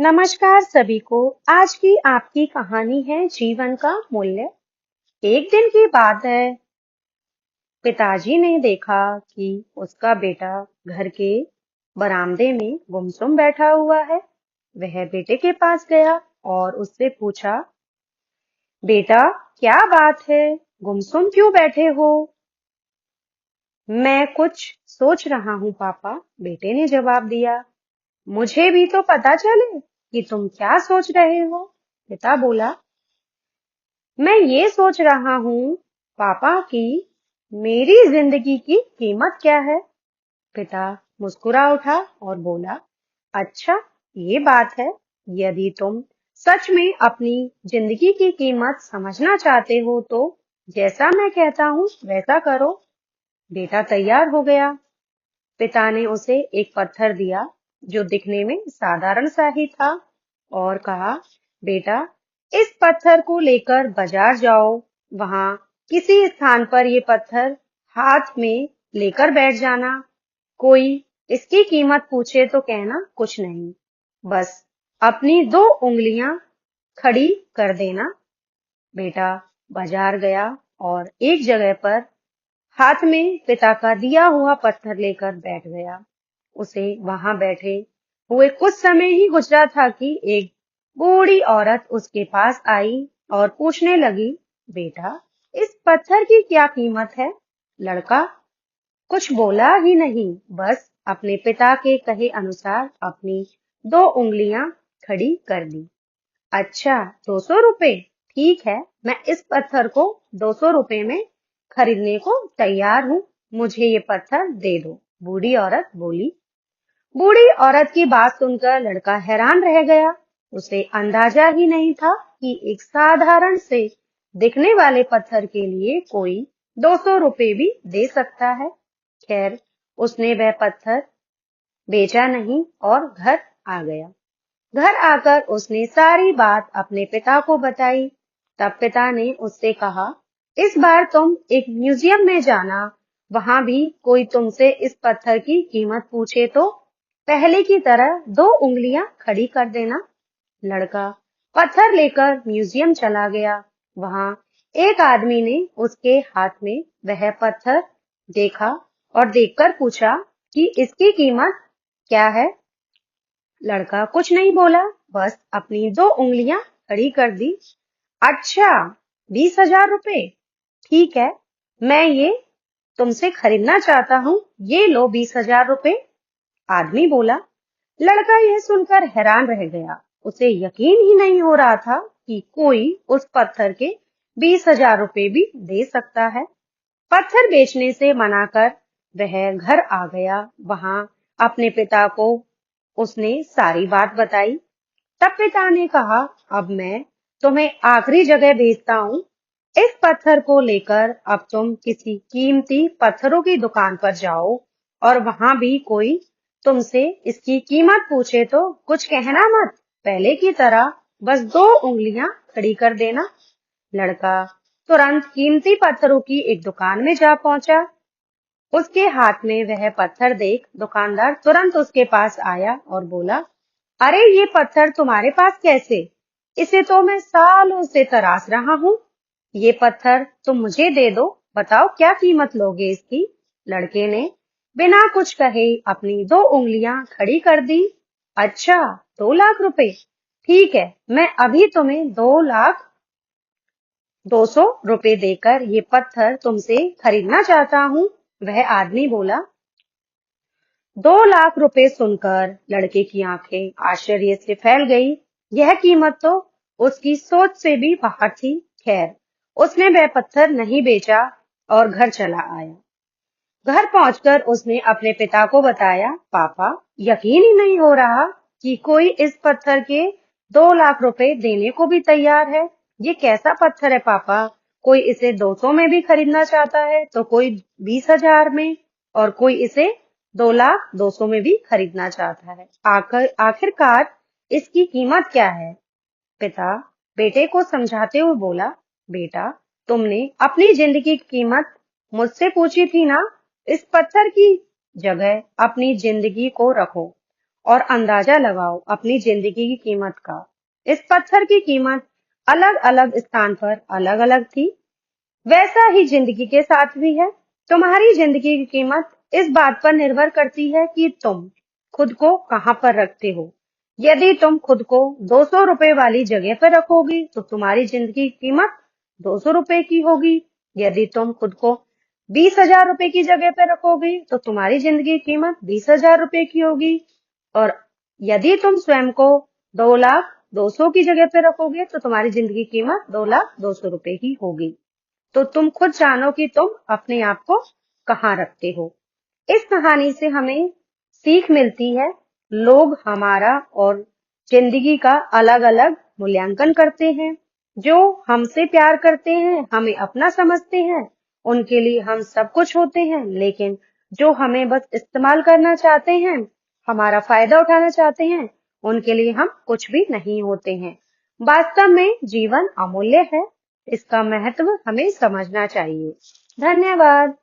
नमस्कार सभी को। आज की आपकी कहानी है जीवन का मूल्य। एक दिन की बात है। पिताजी ने देखा कि उसका बेटा घर के बरामदे में गुमसुम बैठा हुआ है। वह बेटे के पास गया और उससे पूछा, बेटा क्या बात है, गुमसुम क्यों बैठे हो? मैं कुछ सोच रहा हूँ पापा, बेटे ने जवाब दिया। मुझे भी तो पता चले कि तुम क्या सोच रहे हो, पिता बोला। मैं ये सोच रहा हूँ पापा कि मेरी जिंदगी की कीमत क्या है। पिता मुस्कुरा उठा और बोला, अच्छा ये बात है। यदि तुम सच में अपनी जिंदगी की कीमत समझना चाहते हो तो जैसा मैं कहता हूँ वैसा करो। बेटा तैयार हो गया। पिता ने उसे एक पत्थर दिया जो दिखने में साधारण सा ही था और कहा, बेटा इस पत्थर को लेकर बाजार जाओ। वहां किसी स्थान पर ये पत्थर हाथ में लेकर बैठ जाना। कोई इसकी कीमत पूछे तो कहना कुछ नहीं, बस अपनी दो उंगलियां खड़ी कर देना। बेटा बाजार गया और एक जगह पर हाथ में पिता का दिया हुआ पत्थर लेकर बैठ गया। उसे वहां बैठे हुए कुछ समय ही गुजरा था कि एक बूढ़ी औरत उसके पास आई और पूछने लगी, बेटा इस पत्थर की क्या कीमत है? लड़का कुछ बोला ही नहीं, बस अपने पिता के कहे अनुसार अपनी दो उंगलियां खड़ी कर दी। अच्छा, 200 रुपए? ठीक है, मैं इस पत्थर को 200 रुपए में खरीदने को तैयार हूँ। मुझे ये पत्थर दे दो, बूढ़ी औरत बोली। बूढ़ी औरत की बात सुनकर लड़का हैरान रह गया। उसे अंदाजा ही नहीं था कि एक साधारण से दिखने वाले पत्थर के लिए कोई 200 रुपए भी दे सकता है। खैर, उसने वह पत्थर बेचा नहीं और घर आ गया। घर आकर उसने सारी बात अपने पिता को बताई। तब पिता ने उससे कहा, इस बार तुम एक म्यूजियम में जाना। वहां भी कोई तुमसे इस पत्थर की कीमत पूछे तो पहले की तरह दो उंगलियां खड़ी कर देना। लड़का पत्थर लेकर म्यूजियम चला गया। वहां एक आदमी ने उसके हाथ में वह पत्थर देखा और देखकर पूछा कि इसकी कीमत क्या है। लड़का कुछ नहीं बोला, बस अपनी दो उंगलियां खड़ी कर दी। अच्छा, 20,000 रुपए? ठीक है, मैं ये तुमसे खरीदना चाहता हूँ। ये लो 20,000 रुपए, आदमी बोला। लड़का यह सुनकर हैरान रह गया। उसे यकीन ही नहीं हो रहा था कि कोई उस पत्थर के 20,000 रुपए भी दे सकता है। पत्थर बेचने से मना कर वह घर आ गया। वहां अपने पिता को उसने सारी बात बताई। तब पिता ने कहा, अब मैं तुम्हें आखिरी जगह भेजता हूँ। इस पत्थर को लेकर अब तुम किसी कीमती पत्थरों की दुकान पर जाओ और वहां भी कोई तुमसे इसकी कीमत पूछे तो कुछ कहना मत। पहले की तरह बस दो उंगलियां खड़ी कर देना। लड़का तुरंत कीमती पत्थरों की एक दुकान में जा पहुंचा। उसके हाथ में वह पत्थर देख दुकानदार तुरंत उसके पास आया और बोला, अरे ये पत्थर तुम्हारे पास कैसे? इसे तो मैं सालों से तराश रहा हूँ। ये पत्थर तुम मुझे दे दो, बताओ क्या कीमत लोगे इसकी? लड़के ने बिना कुछ कहे अपनी दो उंगलियां खड़ी कर दी। अच्छा, 2 लाख रुपए? ठीक है, मैं अभी तुम्हें 2,200 रुपए देकर ये पत्थर तुमसे खरीदना चाहता हूँ। वह आदमी बोला। 2 लाख रुपए सुनकर लड़के की आंखें आश्चर्य से फैल गई। यह कीमत तो उसकी सोच से भी बाहर थी। खैर, उसने वह पत्थर नहीं बेचा और घर चला आया। घर पहुंचकर उसने अपने पिता को बताया, पापा यकीन ही नहीं हो रहा कि कोई इस पत्थर के 2 लाख रुपए देने को भी तैयार है। ये कैसा पत्थर है पापा? कोई इसे 200 में भी खरीदना चाहता है तो कोई 20,000 में और कोई इसे 2,200,000 में भी खरीदना चाहता है। आखिरकार इसकी कीमत क्या है? पिता बेटे को समझाते हुए बोला, बेटा तुमने अपनी जिंदगी की कीमत मुझसे पूछी थी ना। इस पत्थर की जगह अपनी जिंदगी को रखो और अंदाजा लगाओ अपनी जिंदगी की कीमत का। इस पत्थर की कीमत अलग अलग स्थान पर अलग अलग थी। वैसा ही जिंदगी के साथ भी है। तुम्हारी जिंदगी की कीमत इस बात पर निर्भर करती है कि तुम खुद को कहाँ पर रखते हो। यदि तुम खुद को 200 रुपए वाली जगह पर रखोगी तो तुम्हारी जिंदगी की कीमत 200 रुपए की होगी। यदि तुम खुद को 20,000 रुपए की जगह पर रखोगी तो तुम्हारी जिंदगी की कीमत 20,000 रुपए की होगी। और यदि तुम स्वयं को 2,02,000 की जगह पर रखोगे तो तुम्हारी जिंदगी की कीमत 2,02,000 रुपए की होगी। तो तुम खुद जानो कि तुम अपने आप को कहाँ रखते हो। इस कहानी से हमें सीख मिलती है। लोग हमारा और जिंदगी का अलग अलग मूल्यांकन करते हैं। जो हमसे प्यार करते हैं, हमें अपना समझते हैं, उनके लिए हम सब कुछ होते हैं। लेकिन जो हमें बस इस्तेमाल करना चाहते हैं, हमारा फायदा उठाना चाहते हैं, उनके लिए हम कुछ भी नहीं होते हैं। वास्तव में जीवन अमूल्य है। इसका महत्व हमें समझना चाहिए। धन्यवाद।